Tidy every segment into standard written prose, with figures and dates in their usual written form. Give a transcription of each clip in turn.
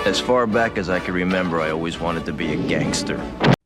As far back as I can remember, I always wanted to be a gangster.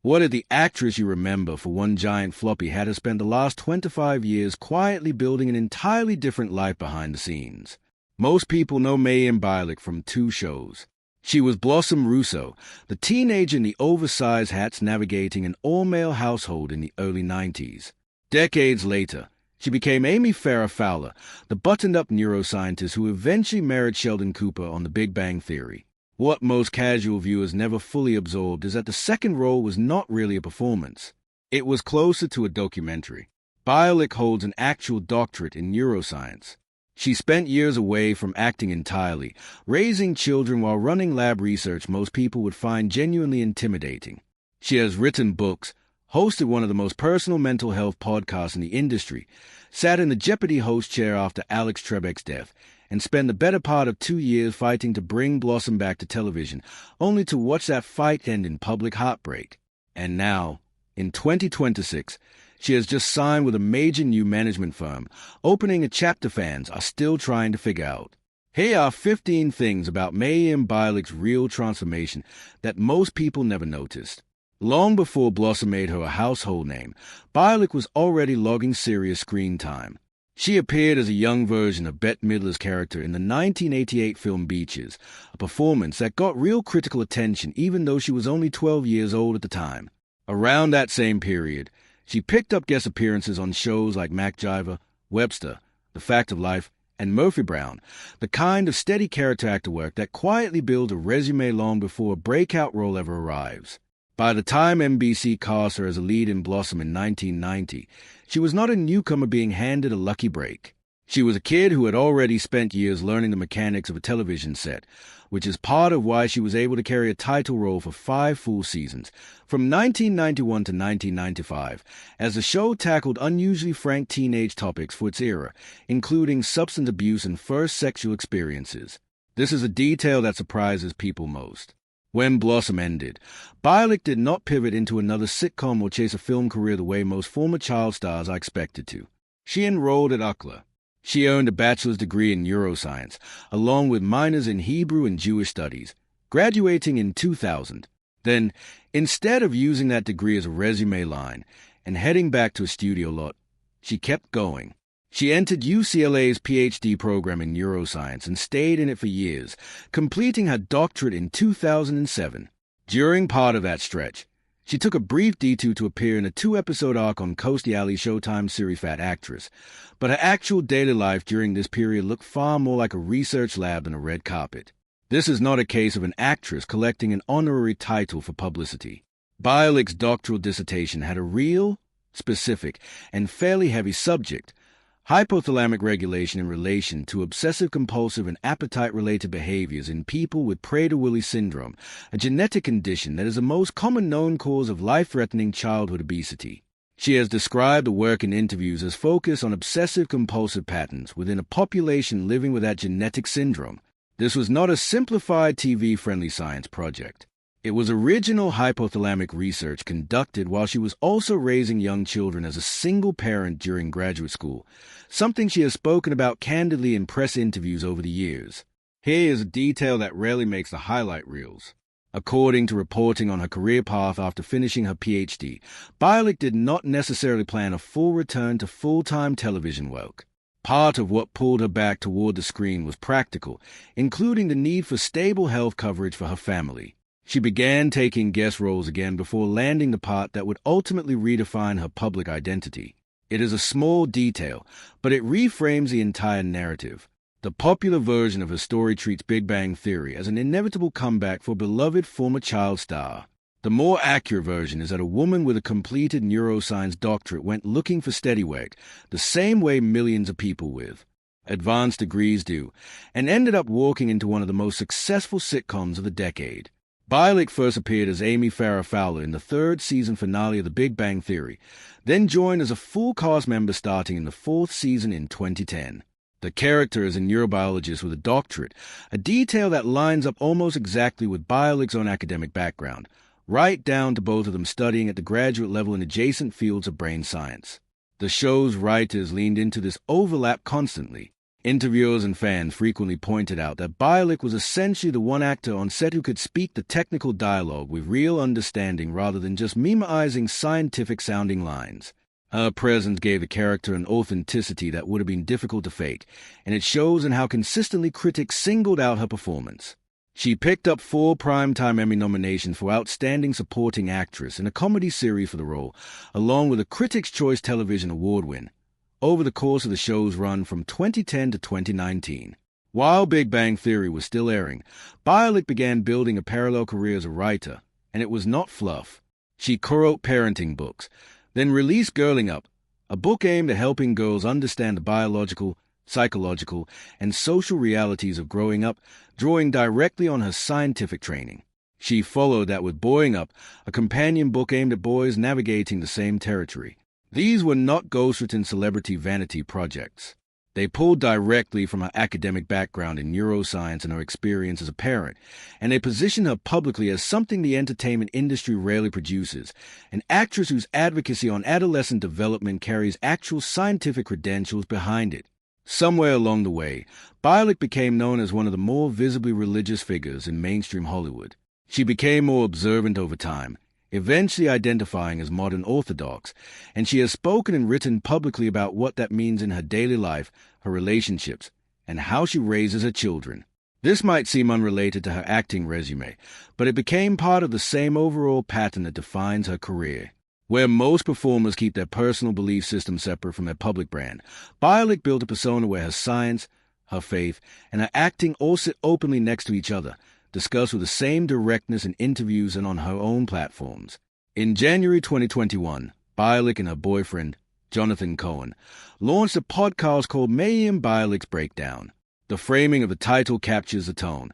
What did the actress you remember for one giant floppy had to spend the last 25 years quietly building an entirely different life behind the scenes? Most people know Mayim Bialik from two shows. She was Blossom Russo, the teenager in the oversized hats navigating an all-male household in the early 90s. Decades later, she became Amy Farrah Fowler, the buttoned-up neuroscientist who eventually married Sheldon Cooper on The Big Bang Theory. What most casual viewers never fully absorbed is that the second role was not really a performance. It was closer to a documentary. Bialik holds an actual doctorate in neuroscience. She spent years away from acting entirely, raising children while running lab research most people would find genuinely intimidating. She has written books, hosted one of the most personal mental health podcasts in the industry, sat in the Jeopardy host chair after Alex Trebek's death, and spent the better part of 2 years fighting to bring Blossom back to television, only to watch that fight end in public heartbreak. And now, in 2026, she has just signed with a major new management firm, opening a chapter fans are still trying to figure out. Here are 15 things about Mayim Bialik's real transformation that most people never noticed. Long before Blossom made her a household name, Bialik was already logging serious screen time. She appeared as a young version of Bette Midler's character in the 1988 film Beaches, a performance that got real critical attention even though she was only 12 years old at the time. Around that same period, she picked up guest appearances on shows like MacGyver, Webster, The Fact of Life, and Murphy Brown, the kind of steady character actor work that quietly builds a resume long before a breakout role ever arrives. By the time NBC cast her as a lead in Blossom in 1990, she was not a newcomer being handed a lucky break. She was a kid who had already spent years learning the mechanics of a television set, which is part of why she was able to carry a title role for 5 full seasons, from 1991 to 1995, as the show tackled unusually frank teenage topics for its era, including substance abuse and first sexual experiences. This is a detail that surprises people most. When Blossom ended, Bialik did not pivot into another sitcom or chase a film career the way most former child stars are expected to. She enrolled at UCLA. She earned a bachelor's degree in neuroscience, along with minors in Hebrew and Jewish studies, graduating in 2000. Then, instead of using that degree as a resume line and heading back to a studio lot, she kept going. She entered UCLA's PhD program in neuroscience and stayed in it for years, completing her doctorate in 2007. During part of that stretch, she took a brief detour to appear in a 2-episode arc on Kirstie Alley's Showtime series Fat Actress, but her actual daily life during this period looked far more like a research lab than a red carpet. This is not a case of an actress collecting an honorary title for publicity. Bialik's doctoral dissertation had a real, specific, and fairly heavy subject: hypothalamic regulation in relation to obsessive-compulsive and appetite-related behaviors in people with Prader-Willi syndrome, a genetic condition that is the most common known cause of life-threatening childhood obesity. She has described the work in interviews as focused on obsessive-compulsive patterns within a population living with that genetic syndrome. This was not a simplified TV-friendly science project. It was original hypothalamic research conducted while she was also raising young children as a single parent during graduate school, something she has spoken about candidly in press interviews over the years. Here is a detail that rarely makes the highlight reels. According to reporting on her career path after finishing her PhD, Bialik did not necessarily plan a full return to full-time television work. Part of what pulled her back toward the screen was practical, including the need for stable health coverage for her family. She began taking guest roles again before landing the part that would ultimately redefine her public identity. It is a small detail, but it reframes the entire narrative. The popular version of her story treats Big Bang Theory as an inevitable comeback for beloved former child star. The more accurate version is that a woman with a completed neuroscience doctorate went looking for steady work, the same way millions of people with advanced degrees do, and ended up walking into one of the most successful sitcoms of the decade. Bialik first appeared as Amy Farrah Fowler in the 3rd season finale of The Big Bang Theory, then joined as a full cast member starting in the 4th season in 2010. The character is a neurobiologist with a doctorate, a detail that lines up almost exactly with Bialik's own academic background, right down to both of them studying at the graduate level in adjacent fields of brain science. The show's writers leaned into this overlap constantly. Interviewers and fans frequently pointed out that Bialik was essentially the one actor on set who could speak the technical dialogue with real understanding rather than just memoizing scientific-sounding lines. Her presence gave the character an authenticity that would have been difficult to fake, and it shows in how consistently critics singled out her performance. She picked up 4 Primetime Emmy nominations for Outstanding Supporting Actress in a comedy series for the role, along with a Critics' Choice Television Award win, over the course of the show's run from 2010 to 2019. While Big Bang Theory was still airing, Bialik began building a parallel career as a writer, and it was not fluff. She co-wrote parenting books, then released Girling Up, a book aimed at helping girls understand the biological, psychological, and social realities of growing up, drawing directly on her scientific training. She followed that with Boying Up, a companion book aimed at boys navigating the same territory. These were not ghostwritten celebrity vanity projects. They pulled directly from her academic background in neuroscience and her experience as a parent, and they positioned her publicly as something the entertainment industry rarely produces, an actress whose advocacy on adolescent development carries actual scientific credentials behind it. Somewhere along the way, Bialik became known as one of the more visibly religious figures in mainstream Hollywood. She became more observant over time, eventually identifying as modern Orthodox, and she has spoken and written publicly about what that means in her daily life, her relationships, and how she raises her children. This might seem unrelated to her acting resume, but it became part of the same overall pattern that defines her career. Where most performers keep their personal belief system separate from their public brand, Bialik built a persona where her science, her faith, and her acting all sit openly next to each other, discussed with the same directness in interviews and on her own platforms. In January 2021, Bialik and her boyfriend, Jonathan Cohen, launched a podcast called Me and Bialik's Breakdown. The framing of the title captures the tone,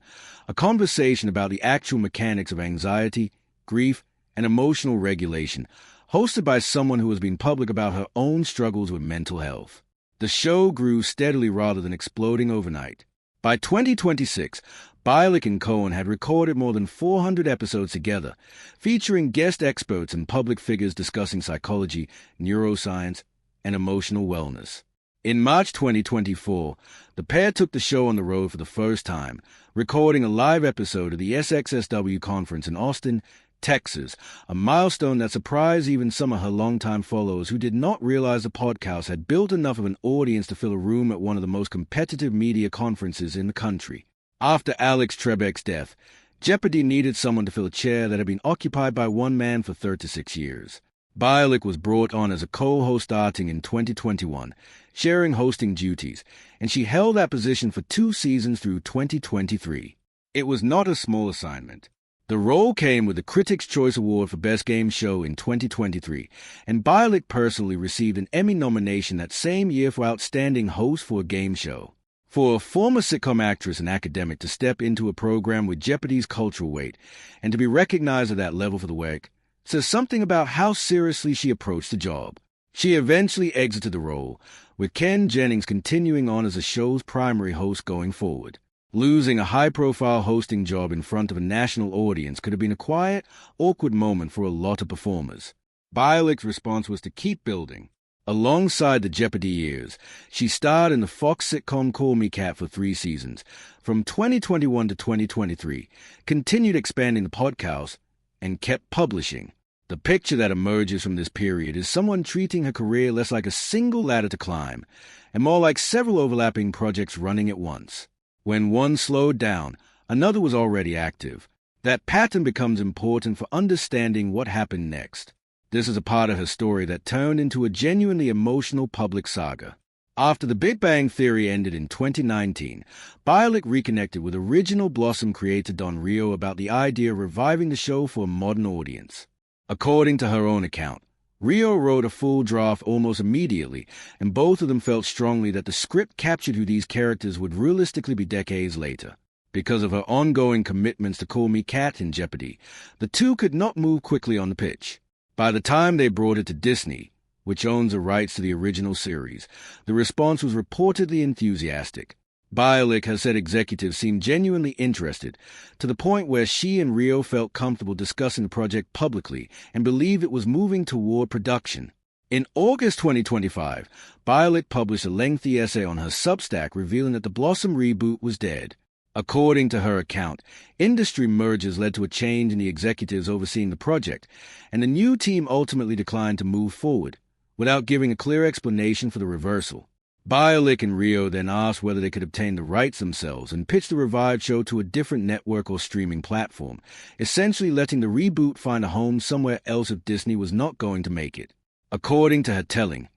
a conversation about the actual mechanics of anxiety, grief, and emotional regulation, hosted by someone who has been public about her own struggles with mental health. The show grew steadily rather than exploding overnight. By 2026, Bialik and Cohen had recorded more than 400 episodes together, featuring guest experts and public figures discussing psychology, neuroscience, and emotional wellness. In March 2024, the pair took the show on the road for the first time, recording a live episode of the SXSW conference in Austin, Texas, a milestone that surprised even some of her longtime followers who did not realize the podcast had built enough of an audience to fill a room at one of the most competitive media conferences in the country. After Alex Trebek's death, Jeopardy needed someone to fill a chair that had been occupied by one man for 36 years. Bialik was brought on as a co-host starting in 2021, sharing hosting duties, and she held that position for 2 seasons through 2023. It was not a small assignment. The role came with the Critics' Choice Award for Best Game Show in 2023, and Bialik personally received an Emmy nomination that same year for Outstanding Host for a Game Show. For a former sitcom actress and academic to step into a program with Jeopardy's cultural weight and to be recognized at that level for the work says something about how seriously she approached the job. She eventually exited the role, with Ken Jennings continuing on as the show's primary host going forward. Losing a high-profile hosting job in front of a national audience could have been a quiet, awkward moment for a lot of performers. Bialik's response was to keep building. Alongside the Jeopardy years, she starred in the Fox sitcom Call Me Kat for 3 seasons, from 2021 to 2023, continued expanding the podcast, and kept publishing. The picture that emerges from this period is someone treating her career less like a single ladder to climb, and more like several overlapping projects running at once. When one slowed down, another was already active. That pattern becomes important for understanding what happened next. This is a part of her story that turned into a genuinely emotional public saga. After The Big Bang Theory ended in 2019, Bialik reconnected with original Blossom creator Don Rio about the idea of reviving the show for a modern audience. According to her own account, Rio wrote a full draft almost immediately, and both of them felt strongly that the script captured who these characters would realistically be decades later. Because of her ongoing commitments to Call Me Kat in Jeopardy, the two could not move quickly on the pitch. By the time they brought it to Disney, which owns the rights to the original series, the response was reportedly enthusiastic. Bialik has said executives seemed genuinely interested, to the point where she and Rio felt comfortable discussing the project publicly and believed it was moving toward production. In August 2025, Bialik published a lengthy essay on her Substack revealing that the Blossom reboot was dead. According to her account, industry mergers led to a change in the executives overseeing the project, and the new team ultimately declined to move forward, without giving a clear explanation for the reversal. Bialik and Rio then asked whether they could obtain the rights themselves and pitched the revived show to a different network or streaming platform, essentially letting the reboot find a home somewhere else if Disney was not going to make it. According to her telling,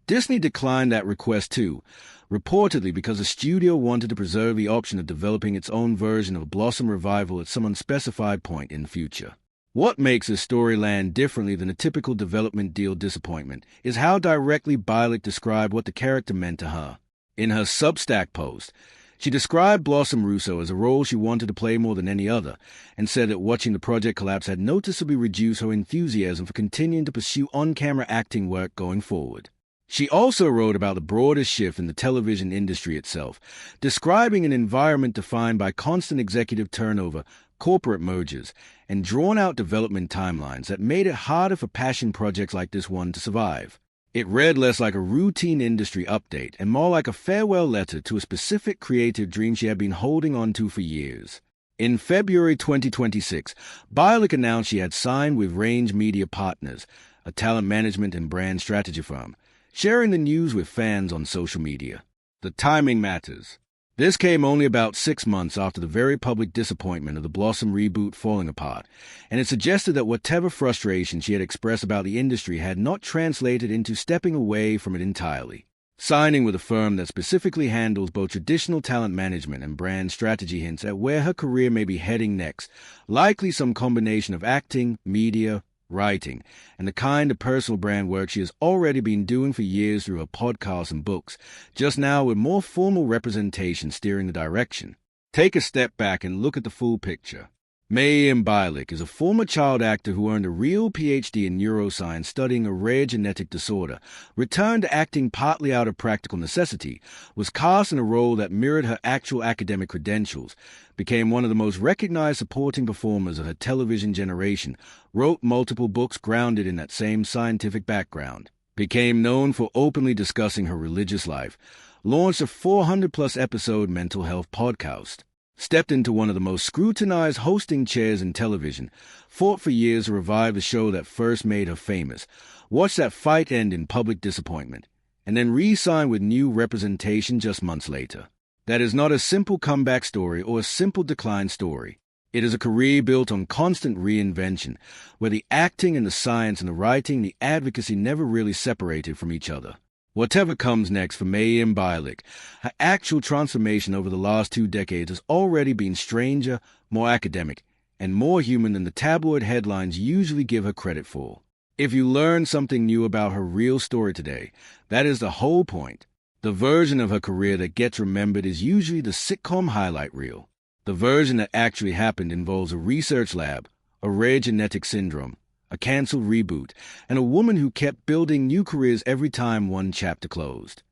Disney declined that request too, reportedly because the studio wanted to preserve the option of developing its own version of a Blossom revival at some unspecified point in the future. What makes this story land differently than a typical development deal disappointment is how directly Bialik described what the character meant to her. In her Substack post, she described Blossom Russo as a role she wanted to play more than any other, and said that watching the project collapse had noticeably reduced her enthusiasm for continuing to pursue on-camera acting work going forward. She also wrote about the broader shift in the television industry itself, describing an environment defined by constant executive turnover, corporate mergers, and drawn-out development timelines that made it harder for passion projects like this one to survive. It read less like a routine industry update and more like a farewell letter to a specific creative dream she had been holding on to for years. In February 2026, Bialik announced she had signed with Range Media Partners, a talent management and brand strategy firm, sharing the news with fans on social media. The timing matters. This came only about 6 months after the very public disappointment of the Blossom reboot falling apart, and it suggested that whatever frustration she had expressed about the industry had not translated into stepping away from it entirely. Signing with a firm that specifically handles both traditional talent management and brand strategy hints at where her career may be heading next, likely some combination of acting, media, writing, and the kind of personal brand work she has already been doing for years through her podcasts and books, just now with more formal representation steering the direction. Take a step back and look at the full picture. Mayim Bialik is a former child actor who earned a real PhD in neuroscience studying a rare genetic disorder, returned to acting partly out of practical necessity, was cast in a role that mirrored her actual academic credentials, became one of the most recognized supporting performers of her television generation, wrote multiple books grounded in that same scientific background, became known for openly discussing her religious life, launched a 400-plus episode mental health podcast, stepped into one of the most scrutinized hosting chairs in television, fought for years to revive the show that first made her famous, watched that fight end in public disappointment, and then re-signed with new representation just months later. That is not a simple comeback story or a simple decline story. It is a career built on constant reinvention, where the acting and the science and the writing and the advocacy never really separated from each other. Whatever comes next for Mayim Bialik, her actual transformation over the last 2 decades has already been stranger, more academic, and more human than the tabloid headlines usually give her credit for. If you learn something new about her real story today, that is the whole point. The version of her career that gets remembered is usually the sitcom highlight reel. The version that actually happened involves a research lab, a rare genetic syndrome, a canceled reboot, and a woman who kept building new careers every time one chapter closed.